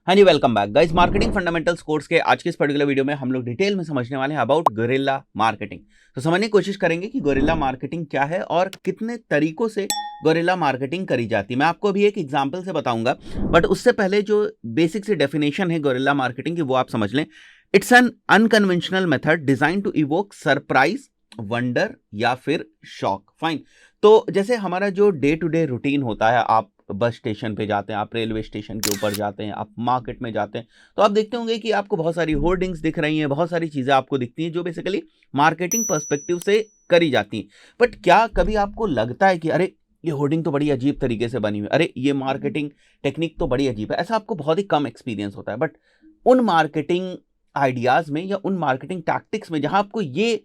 हाँ जी, welcome back guys. Marketing fundamentals course के आज के इस पर्टिकुलर वीडियो में हम लोग डिटेल में समझने वाले हैं अबाउट गुरिल्ला मार्केटिंग। तो समझने की कोशिश करेंगे कि गुरिल्ला मार्केटिंग क्या है और कितने तरीकों से गुरिल्ला मार्केटिंग करी जाती है। मैं आपको अभी एक एग्जांपल से बताऊंगा, बट उससे पहले जो बेसिक सी डेफिनेशन है गुरिल्ला मार्केटिंग की वो आप समझ लें। It's an unconventional method design to evoke surprise, wonder या फिर शॉक। फाइन। तो जैसे हमारा जो डे टू डे रूटीन होता है, आप बस स्टेशन पे जाते हैं, आप रेलवे स्टेशन के ऊपर जाते हैं, आप मार्केट में जाते हैं, तो आप देखते होंगे कि आपको बहुत सारी होर्डिंग्स दिख रही हैं, बहुत सारी चीज़ें आपको दिखती हैं जो बेसिकली मार्केटिंग पर्सपेक्टिव से करी जाती हैं। बट क्या कभी आपको लगता है कि अरे ये होर्डिंग तो बड़ी अजीब तरीके से बनी हुई है, अरे ये मार्केटिंग टेक्निक तो बड़ी अजीब है? ऐसा आपको बहुत ही कम एक्सपीरियंस होता है। बट उन मार्केटिंग आइडियाज में या उन मार्केटिंग टैक्टिक्स में जहां आपको ये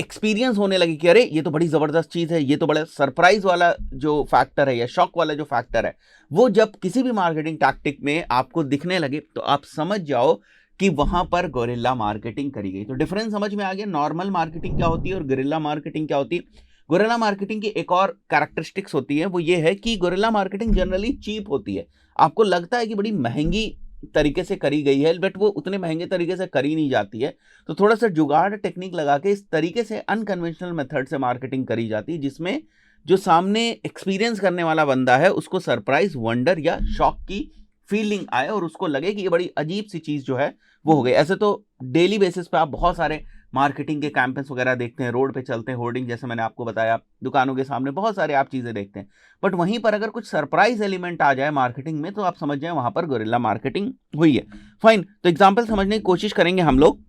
एक्सपीरियंस होने लगे कि अरे ये तो बड़ी जबरदस्त चीज है, ये तो बड़ा सरप्राइज वाला जो फैक्टर है या शॉक वाला जो फैक्टर है, वो जब किसी भी मार्केटिंग टैक्टिक में आपको दिखने लगे तो आप समझ जाओ कि वहां पर गोरिल्ला मार्केटिंग करी गई। तो डिफरेंस समझ में आ गया, नॉर्मल मार्केटिंग क्या होती है और गोरिल्ला मार्केटिंग क्या होती है। गोरिल्ला मार्केटिंग की एक और कैरेक्टरिस्टिक्स होती है, वो ये है कि गोरिल्ला मार्केटिंग जनरली चीप होती है। आपको लगता है कि बड़ी महंगी तरीके से करी गई है, बट वो उतने महंगे तरीके से करी नहीं जाती है। तो थोड़ा सा जुगाड़ टेक्निक लगा के इस तरीके से अनकन्वेंशनल मेथड से मार्केटिंग करी जाती है, जिसमें जो सामने एक्सपीरियंस करने वाला बंदा है उसको सरप्राइज, वंडर या शॉक की फीलिंग आए और उसको लगे कि ये बड़ी अजीब सी चीज जो है वो हो गई। ऐसे तो डेली बेसिस पे आप बहुत सारे मार्केटिंग के कैंपेन्स वगैरह देखते हैं, रोड पे चलते हैं, होर्डिंग जैसे मैंने आपको बताया, दुकानों के सामने बहुत सारे आप चीजें देखते हैं। बट वहीं पर अगर कुछ सरप्राइज एलिमेंट आ जाए मार्केटिंग में तो आप समझ जाए वहां पर गोरिल्ला मार्केटिंग हुई है। फाइन। तो एग्जाम्पल समझने की कोशिश करेंगे हम लोग।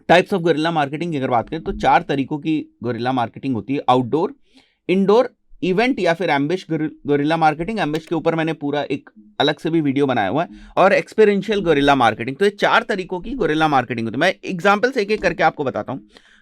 टाइप्स ऑफ गोरिल्ला मार्केटिंग की अगर बात करें तो 4 तरीकों की गोरिल्ला मार्केटिंग होती है। आउटडोर, इंडोर, इवेंट या फिर एम्बिश गोरिल्ला मार्केटिंग। एम्बिश के ऊपर मैंने पूरा एक अलग से भी वीडियो बनाया हुआ है। और एक्सपेरिएंशियल गोरिल्ला मार्केटिंग। तो ये 4 तरीकों की गोरिल्ला मार्केटिंग होती है। मैं एग्जांपल से एक-एक करके आपको बताता हूं।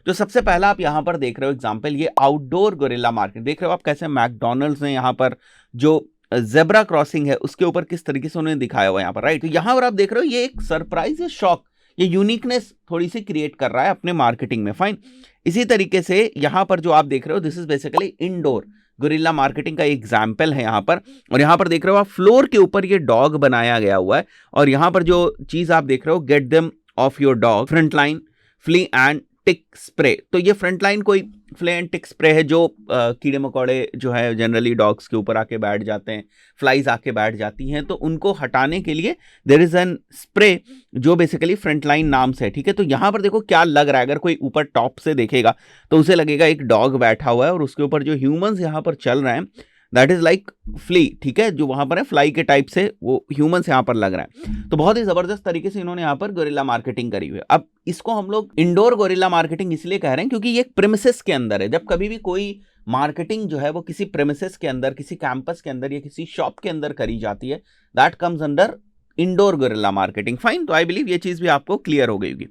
जो सबसे पहला आप यहां पर देख रहे हो एग्जांपल, ये आउटडोर गोरिल्ला मार्केट देख रहे हो आप, कैसे मैकडॉनल्ड्स ने यहां पर जो जेब्रा क्रॉसिंग है उसके ऊपर किस तरीके से उन्होंने दिखाया हुआ है यहां पर, राइट। तो यहां पर आप देख रहे हो ये एक सरप्राइज या शॉक, ये यूनिकनेस थोड़ी सी क्रिएट कर रहा है अपने मार्केटिंग में। फाइन। इसी तरीके से यहां पर जो आप देख रहे हो this is basically indoor gorilla marketing का एग्जाम्पल है यहां पर। और यहां पर देख रहे हो आप फ्लोर के ऊपर ये डॉग बनाया गया हुआ है। और यहां पर जो चीज आप देख रहे हो, get them off your dog, Frontline flea and tick spray. तो ये फ्रंटलाइन कोई फ्ले एंड टिक स्प्रे है जो कीड़े मकोड़े जो है जनरली डॉग्स के ऊपर आके बैठ जाते हैं, फ्लाइज आके बैठ जाती हैं, तो उनको हटाने के लिए देयर इज एन स्प्रे जो बेसिकली फ्रंटलाइन नाम से है। ठीक है। तो यहां पर देखो क्या लग रहा है, अगर कोई ऊपर टॉप से देखेगा तो उसे लगेगा एक डॉग बैठा हुआ है और उसके ऊपर जो ह्यूमंस यहां पर चल रहे हैं दैट इज लाइक फ्ली। ठीक है। जो वहां पर है फ्लाई के टाइप से वो ह्यूमंस यहां पर लग रहा है। तो बहुत ही जबरदस्त तरीके से इन्होंने यहां पर गोरिल्ला मार्केटिंग करी हुई है। अब इसको हम लोग इंडोर गोरिल्ला मार्केटिंग इसलिए कह रहे हैं क्योंकि ये एक प्रेमिसेस के अंदर है। जब कभी भी कोई मार्केटिंग जो है वो किसी प्रेमिसेस के अंदर, किसी कैंपस के अंदर या किसी शॉप के अंदर करी जाती है, that comes under indoor gorilla marketing. Fine. तो आई बिलीव ये चीज भी आपको क्लियर हो गई होगी।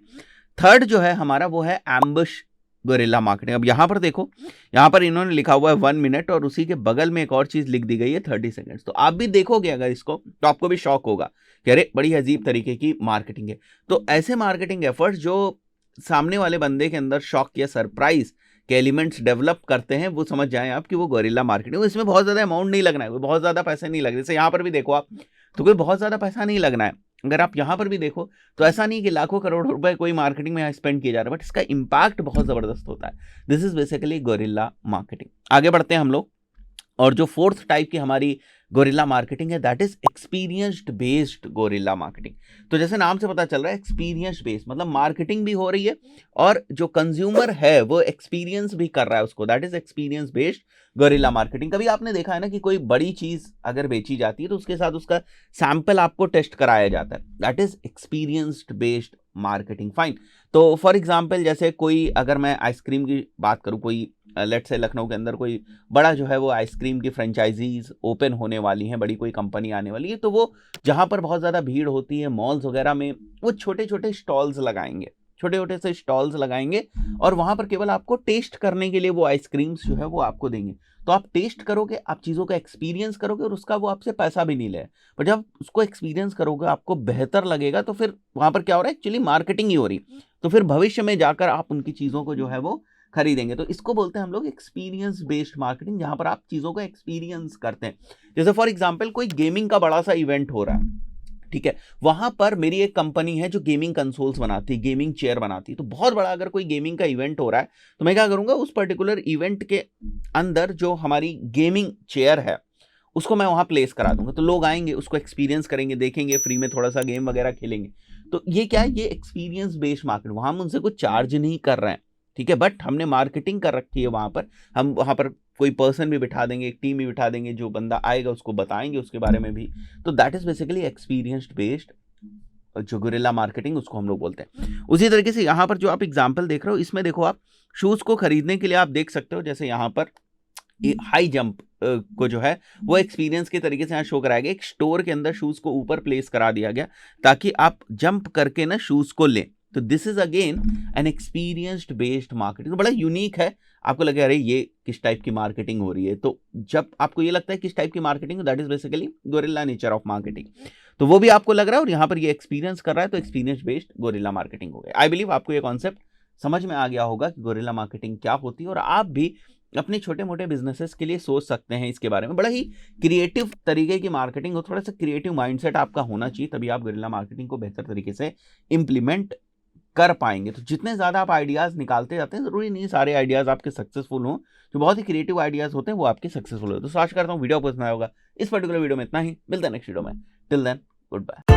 थर्ड जो है हमारा वो है एम्बुश गोरिल्ला मार्केटिंग। अब यहां पर देखो, यहां पर इन्होंने लिखा हुआ है 1 मिनट और उसी के बगल में एक और चीज लिख दी गई है 30 सेकंड्स। तो आप भी देखोगे अगर इसको तो आपको भी शॉक होगा कि अरे बड़ी अजीब तरीके की मार्केटिंग है। तो ऐसे मार्केटिंग एफर्ट्स जो सामने वाले बंदे के अंदर शॉक या सरप्राइज के एलिमेंट्स डेवलप करते हैं, वो समझ जाएं आप कि वो गोरिल्ला मार्केटिंग। इसमें बहुत ज्यादा अमाउंट नहीं लगना है, बहुत ज्यादा पैसे नहीं लग रहे। जैसे यहां पर भी देखो आप, तो कोई बहुत ज्यादा पैसा नहीं लगना है। अगर आप यहां पर भी देखो तो ऐसा नहीं कि लाखों करोड़ रुपए कोई मार्केटिंग में स्पेंड किया जा रहा है, बट इसका इंपैक्ट बहुत जबरदस्त होता है। This is basically gorilla marketing. आगे बढ़ते हैं हम लोग। और जो फोर्थ टाइप की हमारी गोरिल्ला मार्केटिंग है that is experienced based gorilla marketing. तो जैसे नाम से पता चल रहा है एक्सपीरियंस बेस्ड, मतलब मार्केटिंग भी हो रही है और जो कंज्यूमर है वो एक्सपीरियंस भी कर रहा है उसको, that is experience based gorilla marketing. कभी आपने देखा है ना कि कोई बड़ी चीज अगर बेची जाती है तो उसके साथ उसका सैंपल आपको टेस्ट कराया जाता है, that is experienced based marketing. Fine. तो फॉर एग्जाम्पल जैसे कोई, अगर मैं आइसक्रीम की बात करूं, कोई लेट से लखनऊ के अंदर कोई बड़ा जो है वो आइसक्रीम की फ्रेंचाइजीज ओपन होने वाली हैं, बड़ी कोई कंपनी आने वाली है, तो वो जहां पर बहुत ज्यादा भीड़ होती है मॉल्स वगैरह में, वो छोटे छोटे स्टॉल्स लगाएंगे, छोटे छोटे से स्टॉल्स लगाएंगे और वहां पर केवल आपको टेस्ट करने के लिए वो आइसक्रीम्स जो है वो आपको देंगे। तो आप टेस्ट करोगे, आप चीज़ों का एक्सपीरियंस करोगे और उसका वो आपसे पैसा भी नहीं ले। पर जब उसको एक्सपीरियंस करोगे आपको बेहतर लगेगा, तो फिर वहां पर क्या हो रहा है, एक्चुअली मार्केटिंग ही हो रही। तो फिर भविष्य में जाकर आप उनकी चीज़ों को जो है वो खरीदेंगे। तो इसको बोलते हैं हम लोग एक्सपीरियंस बेस्ड मार्केटिंग, जहां पर आप चीज़ों को एक्सपीरियंस करते हैं। जैसे फॉर एग्जाम्पल कोई गेमिंग का बड़ा सा इवेंट हो रहा है, ठीक है, वहां पर मेरी एक कंपनी है जो गेमिंग कंसोल्स बनाती है, गेमिंग चेयर बनाती है। तो बहुत बड़ा अगर कोई गेमिंग का इवेंट हो रहा है तो मैं क्या करूंगा, उस पर्टिकुलर इवेंट के अंदर जो हमारी गेमिंग चेयर है उसको मैं वहां प्लेस करा दूंगा। तो लोग आएंगे, उसको एक्सपीरियंस करेंगे, देखेंगे, फ्री में थोड़ा सा गेम वगैरह खेलेंगे। तो ये क्या है, ये एक्सपीरियंस बेस्ड मार्केट, वहां हम उनसे कुछ चार्ज नहीं कर रहे हैं, ठीक है, बट हमने मार्केटिंग कर रखी है वहां पर। हम वहां पर कोई पर्सन भी बिठा देंगे, एक टीम भी बिठा देंगे, जो बंदा आएगा उसको बताएंगे उसके बारे में भी। तो that is basically experience based जो गुरिल्ला मार्केटिंग उसको हम लोग बोलते हैं। उसी तरीके से यहाँ पर जो आप एग्जाम्पल देख रहे हो, इसमें देखो आप शूज को खरीदने के लिए आप देख सकते हो, जैसे यहाँ पर हाई जंप को जो है वो एक्सपीरियंस के तरीके से यहाँ शो कराया गया। एक स्टोर के अंदर शूज को ऊपर प्लेस करा दिया गया ताकि आप जंप करके ना शूज को लें। तो this is again an experienced based marketing. तो बड़ा यूनिक है, आपको लगे अरे ये किस टाइप की मार्केटिंग हो रही है। तो जब आपको ये लगता है किस टाइप की marketing, that is basically gorilla nature of marketing. तो वो भी आपको लग रहा है और यहाँ पर ये एक्सपीरियंस कर रहा है, तो एक्सपीरियंस बेस्ड गोरिल्ला मार्केटिंग हो गया। आई बिलीव आपको ये कॉन्सेप्ट समझ में आ गया होगा कि गोरिल्ला मार्केटिंग क्या होती है, और आप भी अपने छोटे मोटे बिजनेसेस के लिए सोच सकते हैं इसके बारे में। बड़ा ही क्रिएटिव तरीके की मार्केटिंग हो, थोड़ा सा क्रिएटिव माइंडसेट आपका होना चाहिए, तभी आप गोरिल्ला मार्केटिंग को बेहतर तरीके से इंप्लीमेंट कर पाएंगे। तो जितने ज्यादा आप आइडियाज निकालते जाते हैं, जरूरी नहीं सारे आइडियाज आपके सक्सेसफुल हों, जो बहुत ही क्रिएटिव आइडियाज होते हैं वो आपके सक्सेसफुल होते हैं। तो आशा करता हूँ वीडियो पसंद आया होगा। इस पर्टिकुलर वीडियो में इतना ही, मिलता है नेक्स्ट वीडियो में। Till then, good bye.